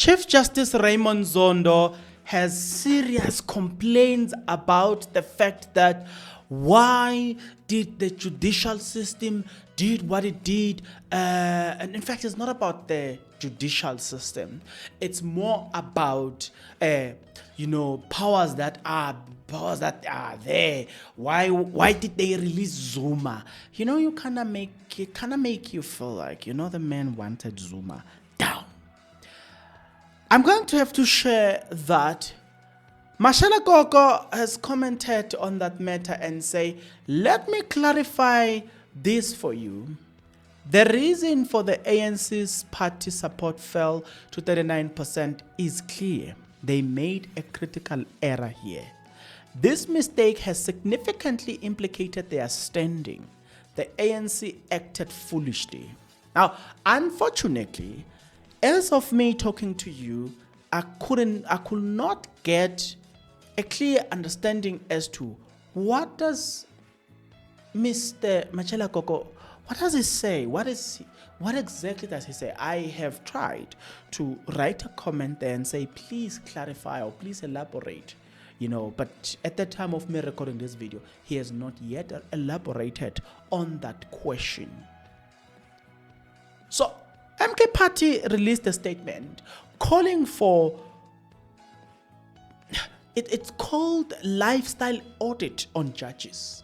Chief Justice Raymond Zondo has serious complaints about the fact that why did the judicial system did what it did, and in fact it's not about the judicial system, it's more about powers that are there. Why did they release Zuma? You kind of make you feel like the man wanted Zuma down. I'm going to have to share that Mashala Gogo has commented on that matter and say, let me clarify this for you. The reason for the ANC's party support fell to 39% is clear. They made a critical error here. This mistake has significantly implicated their standing. The ANC acted foolishly. Now, unfortunately, as of me talking to you, I could not get a clear understanding as to what does Mr. Machela Koko, what does he say? What exactly does he say? I have tried to write a comment there and say, please clarify or please elaborate. But at the time of me recording this video, he has not yet elaborated on that question. So, MK Party released a statement calling for, it's called lifestyle audit on judges.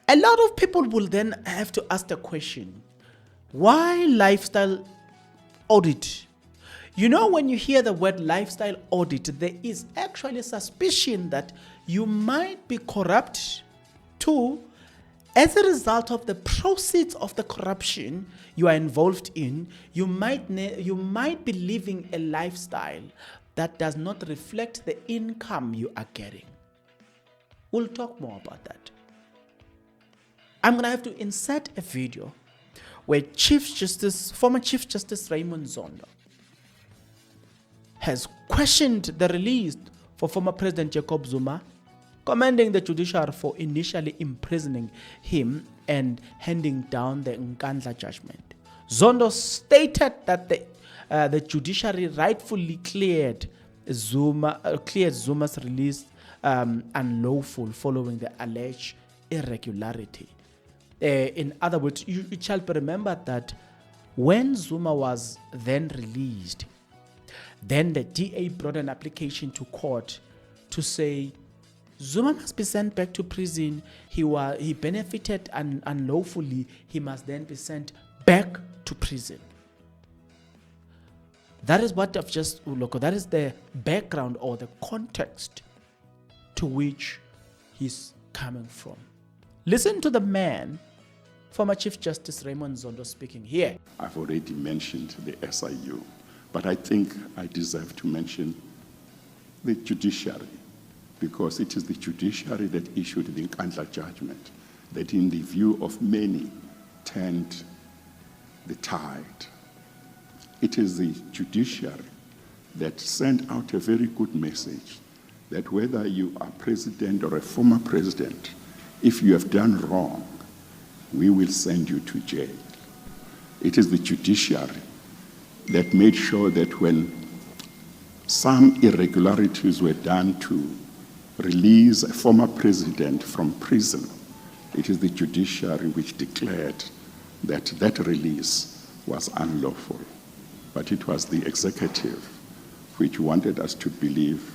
A lot of people will then have to ask the question, why lifestyle audit? When you hear the word lifestyle audit, there is actually suspicion that you might be corrupt too. As a result of the proceeds of the corruption you are involved in, you might be living a lifestyle that does not reflect the income you are getting. We'll talk more about that. I'm going to have to insert a video where former Chief Justice Raymond Zondo has questioned the release for former President Jacob Zuma, commending the judiciary for initially imprisoning him and handing down the Nkandla judgment. Zondo stated that the judiciary rightfully cleared Zuma's release unlawful following the alleged irregularity. In other words, you shall remember that when Zuma was then released, then the DA brought an application to court to say Zuma must be sent back to prison. He benefited unlawfully. He must then be sent back to prison. That is what I've just looked. That is the background or the context to which he's coming from. Listen to the man, former Chief Justice Raymond Zondo, speaking here. I've already mentioned the SIU, but I think I deserve to mention the judiciary, because it is the judiciary that issued the Nkandla judgment that, in the view of many, turned the tide. It is the judiciary that sent out a very good message that whether you are president or a former president, if you have done wrong, we will send you to jail. It is the judiciary that made sure that when some irregularities were done to release a former president from prison, it is the judiciary which declared that that release was unlawful. But it was the executive which wanted us to believe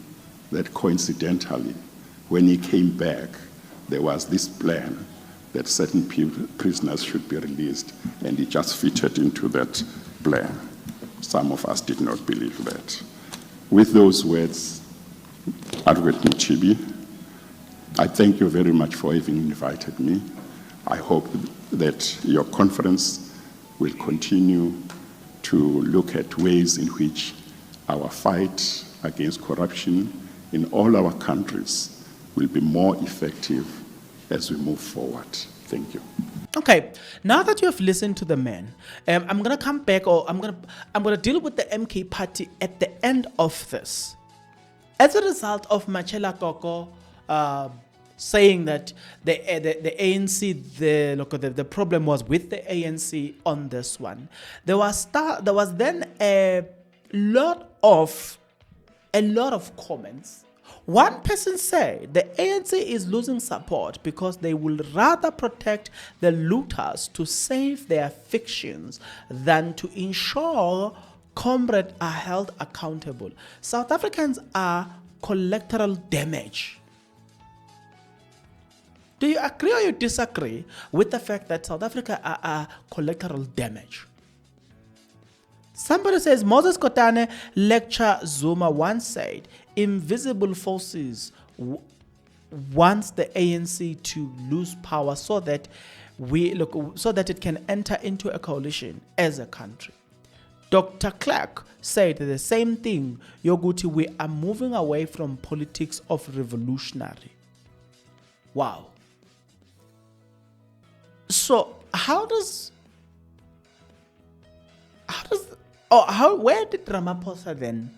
that coincidentally, when he came back, there was this plan that certain prisoners should be released, and he just fitted into that plan. Some of us did not believe that. With those words, Advocate Mchibi, I thank you very much for having invited me. I hope that your conference will continue to look at ways in which our fight against corruption in all our countries will be more effective as we move forward. Thank you. Okay, now that you have listened to the man, I'm gonna come back, or I'm gonna deal with the MK Party at the end of this. As a result of Machela Koko saying that the ANC, the problem was with the ANC on this one, there was then a a lot of comments. One person said the ANC is losing support because they will rather protect the looters to save their fictions than to ensure comrades are held accountable. South Africans are collateral damage. Do you agree or you disagree with the fact that South Africa are collateral damage? Somebody says Moses Kotane lecture Zuma once said invisible forces wants the ANC to lose power so that it can enter into a coalition as a country. Dr. Clark said the same thing. Yoguti, we are moving away from politics of revolutionary. Wow. So where did Ramaphosa then,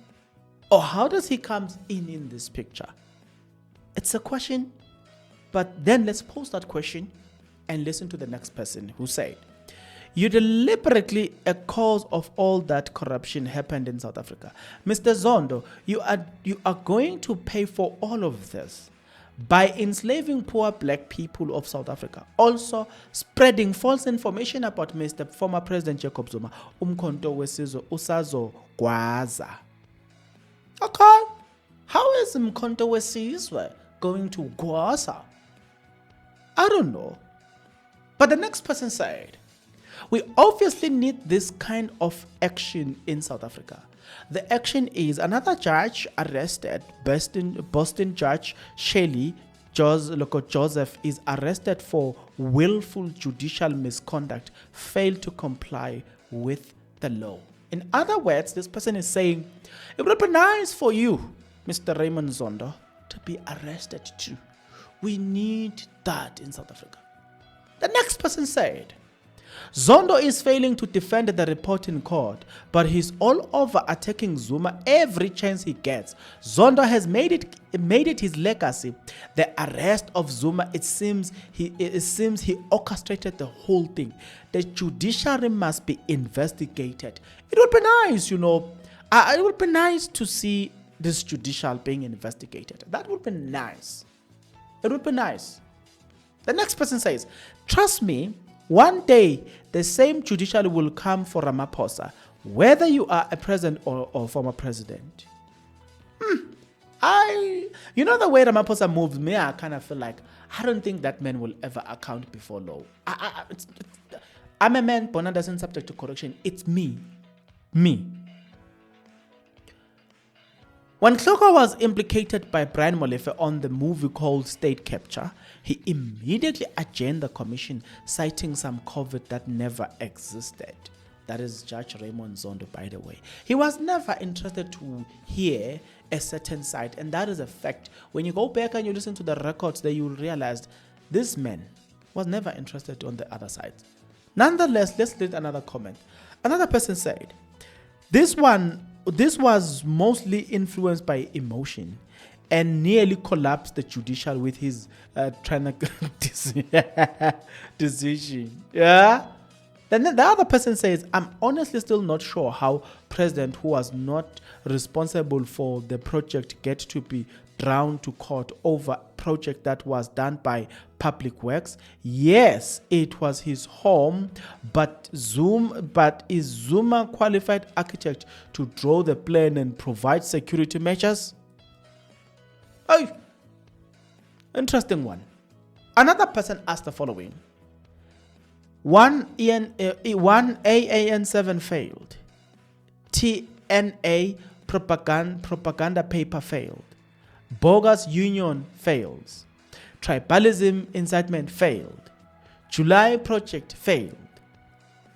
or how does he come in this picture? It's a question, but then let's pose that question and listen to the next person who said, you deliberately a cause of all that corruption happened in South Africa. Mr. Zondo, you are going to pay for all of this by enslaving poor black people of South Africa, also spreading false information about Mr. former President Jacob Zuma, umkhonto wesizwe usazo gwaza. Okay, how is umkhonto wesizwe going to gwaza? I don't know. But the next person said, we obviously need this kind of action in South Africa. The action is another judge arrested. Boston Judge Shelley Joseph is arrested for willful judicial misconduct, failed to comply with the law. In other words, this person is saying, it would be nice for you, Mr. Raymond Zondo, to be arrested too. We need that in South Africa. The next person said, Zondo is failing to defend the report in court, but he's all over attacking Zuma every chance he gets. Zondo has made it his legacy. The arrest of Zuma, it seems he orchestrated the whole thing. The judiciary must be investigated. It would be nice, it would be nice to see this judicial being investigated. That would be nice. It would be nice. The next person says, trust me, one day, the same judiciary will come for Ramaphosa, whether you are a president or former president. The way Ramaphosa moves me, I kind of feel like, I don't think that man will ever account before law. I'm a man born and doesn't subject to correction. It's me. When Hloko was implicated by Brian Molefe on the movie called State Capture, he immediately adjourned the commission, citing some COVID that never existed. That is Judge Raymond Zondo, by the way. He was never interested to hear a certain side, and that is a fact. When you go back and you listen to the records, then you will realize this man was never interested on the other side. Nonetheless, let's read another comment. Another person said, this was mostly influenced by emotion and nearly collapsed the judicial with his decision. Yeah. Then the other person says, I'm honestly still not sure how president who was not responsible for the project get to be drawn to court over project that was done by Public Works. Yes, it was his home, but is Zuma qualified architect to draw the plan and provide security measures? Oh, interesting one. Another person asked the following. One AAN7 failed. TNA propaganda paper failed. Bogus union fails. Tribalism incitement failed. July project failed.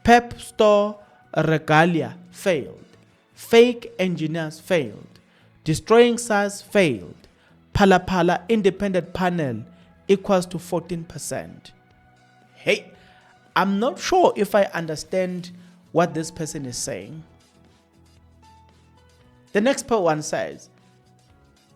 Pep store regalia failed. Fake engineers failed. Destroying SARS failed. Pala independent panel equals to 14%. Hey, I'm not sure if I understand what this person is saying. The next one says,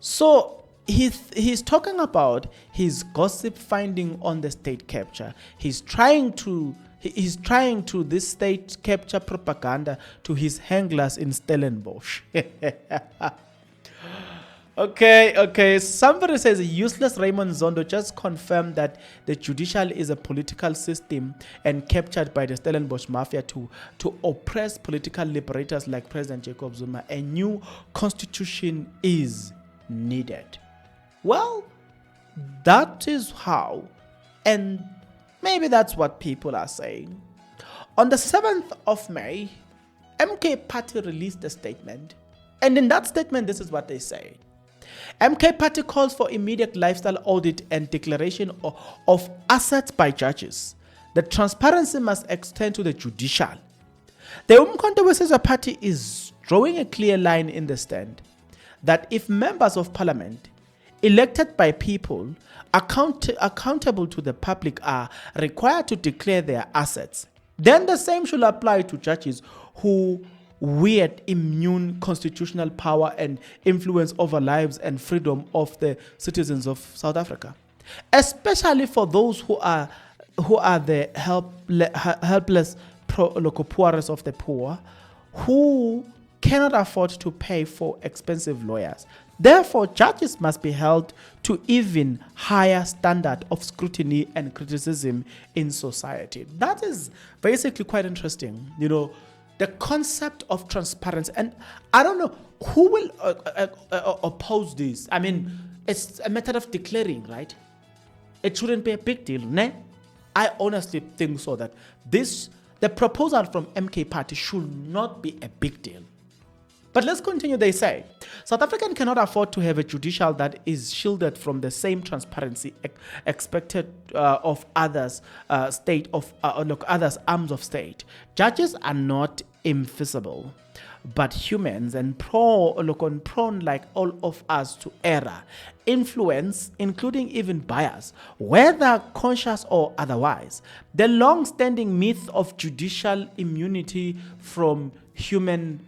so he's talking about his gossip finding on the state capture. He's trying to He's trying to this state capture propaganda to his handlers in Stellenbosch. Okay. Somebody says useless Raymond Zondo just confirmed that the judicial is a political system and captured by the Stellenbosch mafia to oppress political liberators like President Jacob Zuma. A new constitution is needed. Well, that is how, and maybe that's what people are saying. On the 7th of May, MK Party released a statement, and in that statement, this is what they say. MK Party calls for immediate lifestyle audit and declaration of assets by judges. The transparency must extend to the judicial. The Umkhonto weSizwe Party is drawing a clear line in the stand that if members of parliament elected by people accountable to the public are required to declare their assets, then the same should apply to judges who wield immune constitutional power and influence over lives and freedom of the citizens of South Africa, especially for those who are the helpless poorest of the poor, who cannot afford to pay for expensive lawyers. Therefore, judges must be held to even higher standard of scrutiny and criticism in society. That is basically quite interesting. The concept of transparency, and I don't know who will oppose this. I mean, it's a method of declaring, right? It shouldn't be a big deal, ne? I honestly think so, that the proposal from MK Party should not be a big deal. But let's continue. They say, South Africa cannot afford to have a judicial that is shielded from the same transparency expected of others, others arms of state. Judges are not invisible, but humans and prone like all of us to error, influence, including even bias, whether conscious or otherwise. The long-standing myth of judicial immunity from human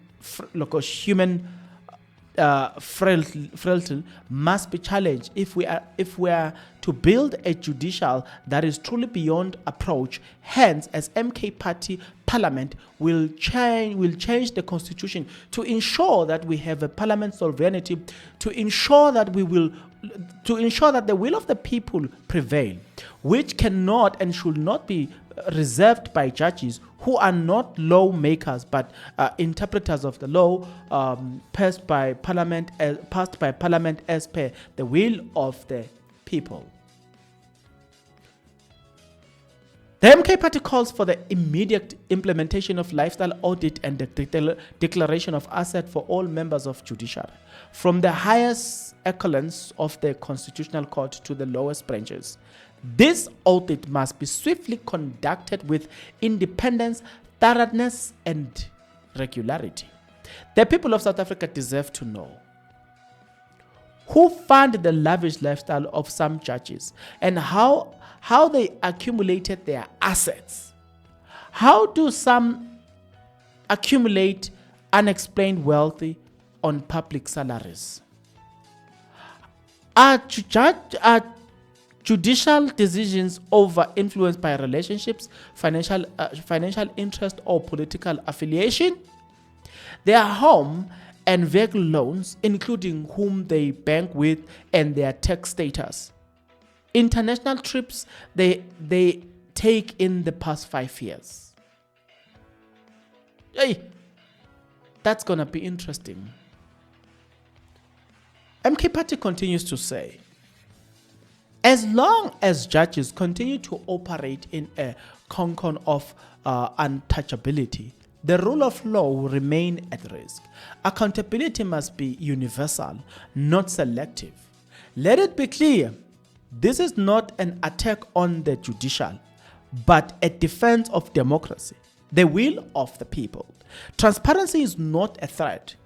frailty must be challenged if we are to build a judicial that is truly beyond approach. Hence, as MK Party, Parliament will change the constitution to ensure that we have a parliament sovereignty, to ensure that the will of the people prevail, which cannot and should not be reserved by judges who are not lawmakers but interpreters of the law passed by parliament as per the will of the people. The MK Party calls for the immediate implementation of lifestyle audit and the declaration of asset for all members of judiciary, from the highest echelons of the Constitutional Court to the lowest branches. This audit must be swiftly conducted with independence, thoroughness, and regularity. The people of South Africa deserve to know who fund the lavish lifestyle of some judges and how they accumulated their assets. How do some accumulate unexplained wealth on public salaries? Are judicial decisions over influenced by relationships, financial interest, or political affiliation? Their home and vehicle loans, including whom they bank with and their tax status. International trips they take in the past 5 years. Hey, that's gonna be interesting. MK Party continues to say, as long as judges continue to operate in a concon of untouchability, the rule of law will remain at risk. Accountability must be universal, not selective. Let it be clear, this is not an attack on the judicial, but a defense of democracy, the will of the people. Transparency is not a threat,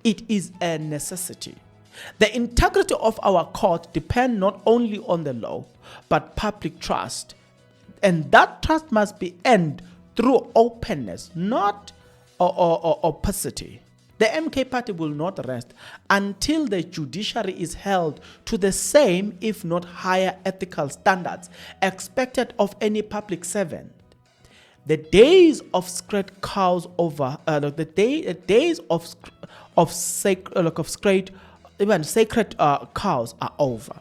it is a necessity. The integrity of our court depends not only on the law, but public trust. And that trust must be earned through openness, not opacity. The MK Party will not rest until the judiciary is held to the same, if not higher, ethical standards expected of any public servant. the days of sacred cows over, the days of sacred, even sacred cows are over.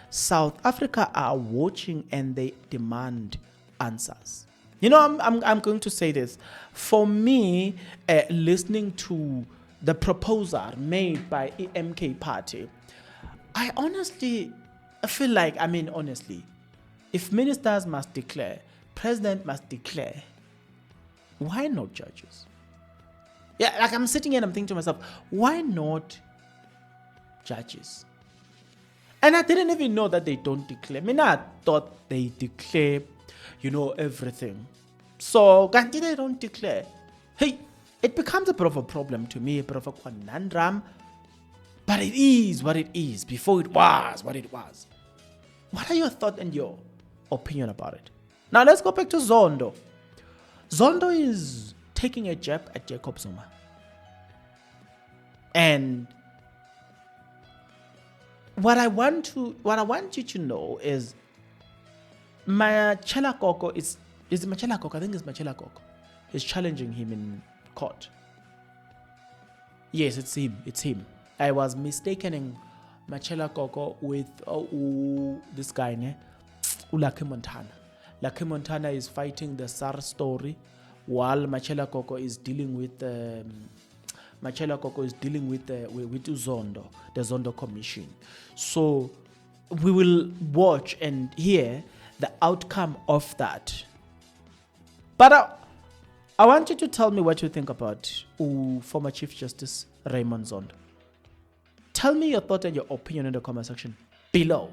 South Africa are watching and they demand answers. You know, I'm going to say this. For me, listening to the proposal made by MK Party, I honestly feel like, honestly, if ministers must declare, president must declare, why not judges? Yeah, like I'm sitting here and I'm thinking to myself, why not judges? And I didn't even know that they don't declare. I thought they declare, everything. So, until they don't declare, hey, it becomes a bit of a problem to me, a bit of a conundrum. But it is what it is before it was what it was. What are your thoughts and your opinion about it? Now, let's go back to Zondo. Zondo is taking a jab at Jacob Zuma. And what I want you to know is Machela Koko is it Machela Koko? I think it's Machela Koko. He's challenging him in court. Yes, it's him. I was mistaking Machela Koko with this guy, Lucky Montana. Lucky Montana is fighting the SAR story, while Machela Koko is dealing with with Zondo, the Zondo Commission. So we will watch and hear the outcome of that. But I want you to tell me what you think about former Chief Justice Raymond Zondo. Tell me your thought and your opinion in the comment section below.